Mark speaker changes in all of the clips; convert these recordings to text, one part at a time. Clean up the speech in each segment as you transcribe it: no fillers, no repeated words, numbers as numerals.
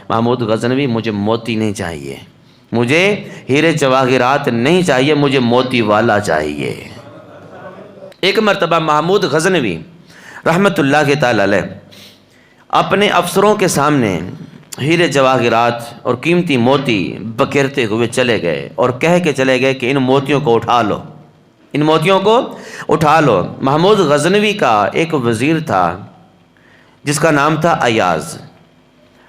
Speaker 1: محمود غزنوی مجھے موتی نہیں چاہیے، مجھے ہیرے جواہرات نہیں چاہیے، مجھے موتی والا چاہیے۔ ایک مرتبہ محمود غزنوی رحمت اللہ کے تعالی علیہ اپنے افسروں کے سامنے ہیرے جواہرات اور قیمتی موتی بکھیرتے ہوئے چلے گئے اور کہہ کے چلے گئے کہ ان موتیوں کو اٹھا لو، ان موتیوں کو اٹھا لو۔ محمود غزنوی کا ایک وزیر تھا جس کا نام تھا ایاز۔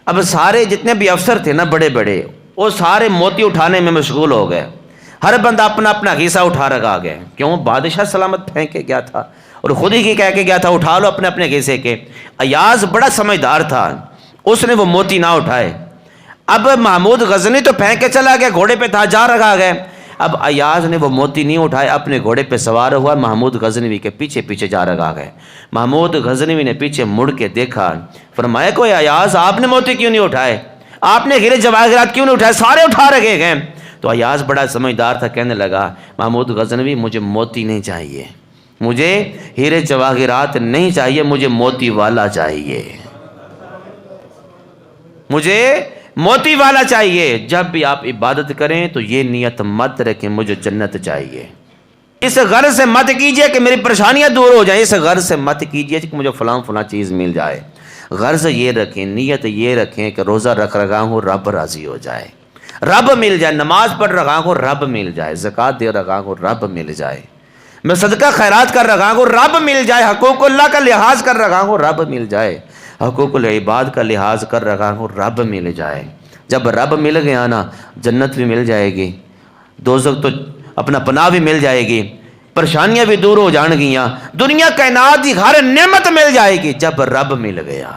Speaker 1: اب سارے جتنے بھی افسر تھے نا بڑے بڑے، وہ سارے موتی اٹھانے میں مشغول ہو گئے، ہر بندہ اپنا اپنا حصہ اٹھا رکھا گئے۔ کیوں؟ بادشاہ سلامت پھینک کے گیا تھا اور خود ہی کی کہہ کے گیا تھا اٹھا لو اپنے اپنے حصے کے۔ ایاز بڑا سمجھدار تھا، اس نے وہ موتی نہ اٹھائے۔ اب محمود غزنوی تو پھینک کے چلا گیا، گھوڑے پہ تھا، جا رکھا گئے۔ اب ایاز نے وہ موتی نہیں اٹھائے، اپنے گھوڑے پہ سوار ہوا، محمود غزنوی کے پیچھے پیچھے جا رکھا گئے۔ محمود غزنوی نے پیچھے مڑ کے دیکھا، فرمایا کوئی ایاز آپ نے موتی کیوں نہیں اٹھائے؟ آپ نے ہیرے جواہرات کیوں نہیں اٹھائے؟ سارے اٹھا رکھے گئے۔ تو ایاز بڑا سمجھدار تھا، کہنے لگا محمود غزنوی مجھے موتی نہیں چاہیے، مجھے ہیرے جواہرات نہیں چاہیے، مجھے موتی والا چاہیے، مجھے موتی والا چاہیے۔ جب بھی آپ عبادت کریں تو یہ نیت مت رکھیں مجھے جنت چاہیے، اس غرض سے مت کیجئے کہ میری پریشانیاں دور ہو جائیں، اس غرض سے مت کیجئے کہ مجھے فلاں فلاں چیز مل جائے۔ غرض یہ رکھیں، نیت یہ رکھیں کہ روزہ رکھ رہا ہوں رب راضی ہو جائے، رب مل جائے، نماز پڑھ رہا ہوں رب مل جائے، زکوٰۃ دے رہا ہوں رب مل جائے، میں صدقہ خیرات کر رہا ہوں رب مل جائے، حقوق اللہ کا لحاظ کر رہا ہوں رب مل جائے، حقوق العباد کا لحاظ کر رہا ہوں رب مل جائے۔ جب رب مل گیا نا، جنت بھی مل جائے گی، دوزخ تو اپنا پناہ بھی مل جائے گی، پریشانیاں بھی دور ہو جان گیاں، دنیا کائنات کی ہر نعمت مل جائے گی جب رب مل گیا۔